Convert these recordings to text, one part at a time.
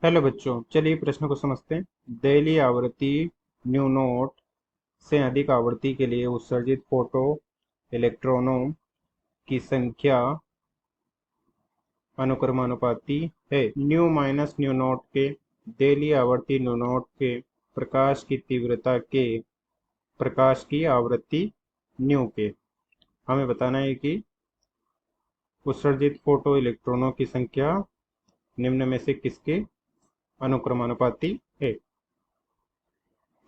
Hello बच्चों, चलिए प्रश्न को समझते हैं। दहलीय आवृत्ति न्यू नॉट से अधिक आवृत्ति के लिए उत्सर्जित फोटो इलेक्ट्रॉनों की संख्या अनुक्रमानुपाती है। न्यू माइनस न्यू नॉट के दहलीय आवृत्ति न्यू नॉट के प्रकाश की तीव्रता के प्रकाश की आवृत्ति न्यू के। हमें बताना है कि उत्सर्जित फोटो इलेक्ट्रॉनों की संख्या निम्न में से किसके अनुक्रमानुपाती है।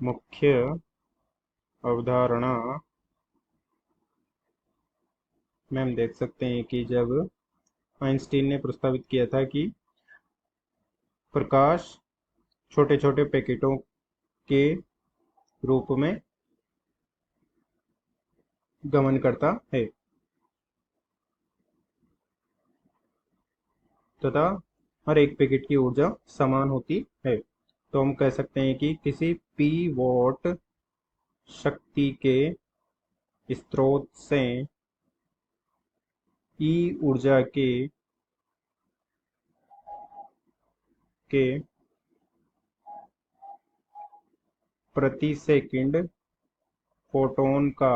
मुख्य अवधारणा में हम देख सकते हैं कि जब आइंस्टीन ने प्रस्तावित किया था कि प्रकाश छोटे छोटे पैकेटों के रूप में गमन करता है तथा हर एक पैकेट की ऊर्जा समान होती है, तो हम कह सकते हैं कि किसी पी वॉट शक्ति के स्रोत से ई ऊर्जा के प्रति सेकंड फोटोन का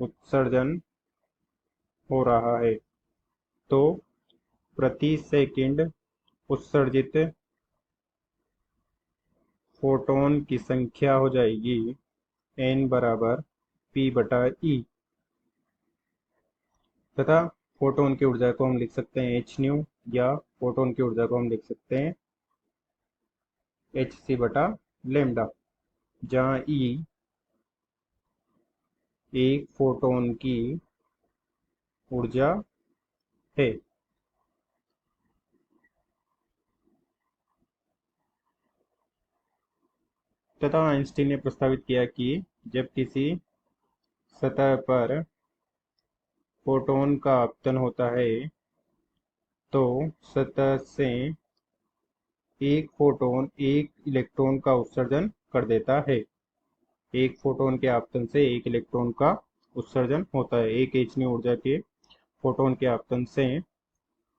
उत्सर्जन हो रहा है, तो प्रति सेकंड उत्सर्जित फोटोन की संख्या हो जाएगी n बराबर p बटा ई, तथा फोटोन की ऊर्जा को हम लिख सकते हैं एच न्यू, या फोटोन की ऊर्जा को हम लिख सकते हैं एच सी बटा लेमडा, जहाँ ई एक फोटोन की ऊर्जा है। तथा आइंस्टीन ने प्रस्तावित किया कि जब किसी सतह पर फोटोन का आपतन होता है तो सतह से एक फोटोन एक इलेक्ट्रॉन का उत्सर्जन कर देता है। एक फोटोन के आपतन से एक इलेक्ट्रॉन का उत्सर्जन होता है। एक एच ऊर्जा के फोटोन के आपतन से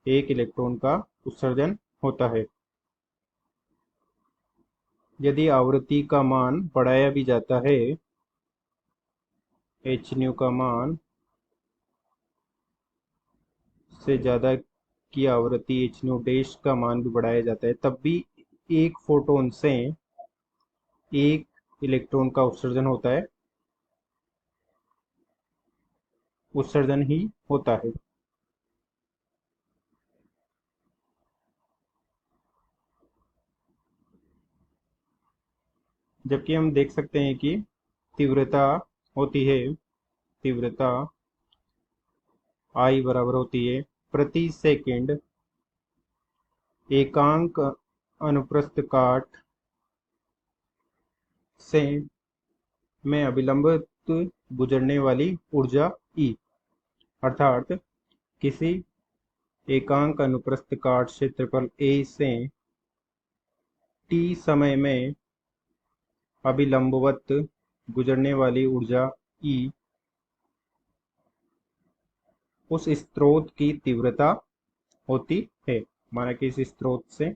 एक इलेक्ट्रॉन का उत्सर्जन होता है। यदि आवृत्ति का मान बढ़ाया भी जाता है, एच न्यू का मान से ज़्यादा की आवृत्ति एच न्यू डैश का मान भी बढ़ाया जाता है, तब भी एक फोटोन से एक इलेक्ट्रॉन का उत्सर्जन होता है, उत्सर्जन ही होता है। जबकि हम देख सकते हैं कि तीव्रता होती है, तीव्रता आई बराबर होती है प्रति सेकंड एकांक अनुप्रस्थ काट से में अभिलंबित गुजरने वाली ऊर्जा ई, अर्थात किसी एकांक अनुप्रस्थ काट क्षेत्रफल ए से टी समय में अभिलंबवत गुजरने वाली ऊर्जा ई उस स्रोत की तीव्रता होती है। माना कि इस स्रोत से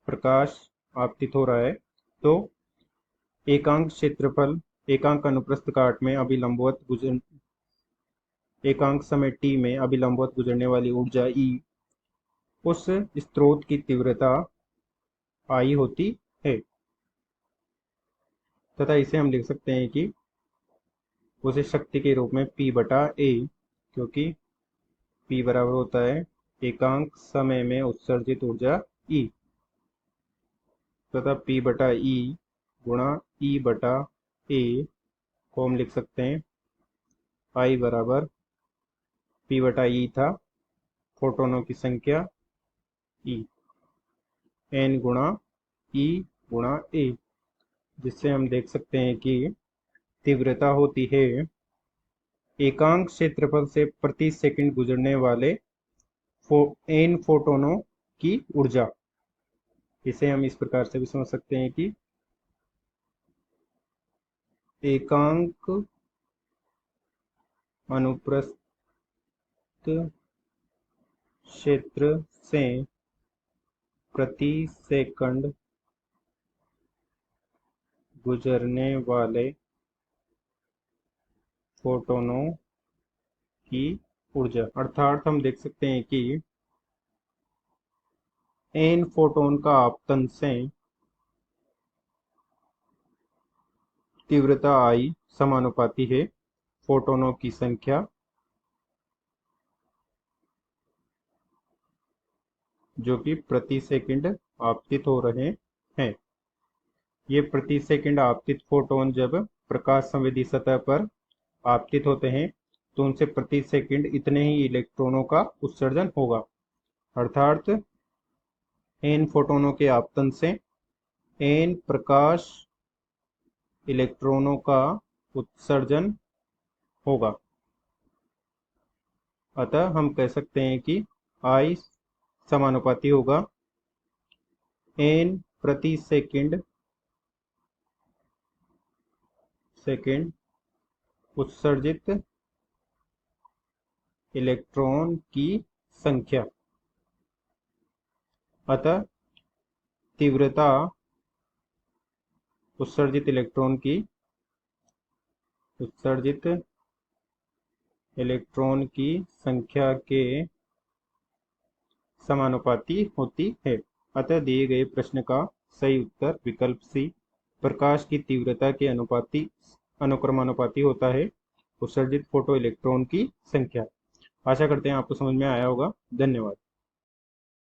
प्रकाश आपतित हो रहा है, तो एकांक क्षेत्रफल एकांक अनुप्रस्थ काट में अभिलंबवत गुजर एकांक समय टी में अभिलंबवत गुजरने वाली ऊर्जा ई उस स्रोत की तीव्रता आई होती है, तथा इसे हम लिख सकते हैं कि उसे शक्ति के रूप में p बटा ए, क्योंकि p बराबर होता है एकांक समय में उत्सर्जित ऊर्जा E, तथा p बटा ई गुणा E बटा ए को हम लिख सकते हैं I बराबर p बटा ई था फोटोनों की संख्या E, n गुणा E गुणा ए, जिससे हम देख सकते हैं कि तीव्रता होती है एकांक क्षेत्रफल से प्रति सेकंड गुजरने वाले n फोटोनों की ऊर्जा। इसे हम इस प्रकार से भी समझ सकते हैं कि एकांक अनुप्रस्थ क्षेत्र से प्रति सेकंड गुजरने वाले फोटोनों की ऊर्जा। अर्थात हम देख सकते हैं कि एन फोटोन का आपतन से तीव्रता आई समानुपाती है फोटोनों की संख्या जो कि प्रति सेकंड आपतित हो रहे हैं। ये प्रति सेकंड आपतित फोटोन जब प्रकाश संवेदी सतह पर आपतित होते हैं तो उनसे प्रति सेकंड इतने ही इलेक्ट्रॉनों का उत्सर्जन होगा। अर्थात एन फोटोनों के आपतन से एन प्रकाश इलेक्ट्रॉनों का उत्सर्जन होगा। अतः हम कह सकते हैं कि I समानुपाती होगा एन प्रति सेकंड उत्सर्जित इलेक्ट्रॉन की संख्या। अतः तीव्रता उत्सर्जित इलेक्ट्रॉन की संख्या के समानुपाती होती है। अतः दिए गए प्रश्न का सही उत्तर विकल्प सी प्रकाश की तीव्रता के अनुक्रमानुपाती होता है उत्सर्जित फोटो इलेक्ट्रॉन की संख्या। आशा करते हैं आपको समझ में आया होगा। धन्यवाद।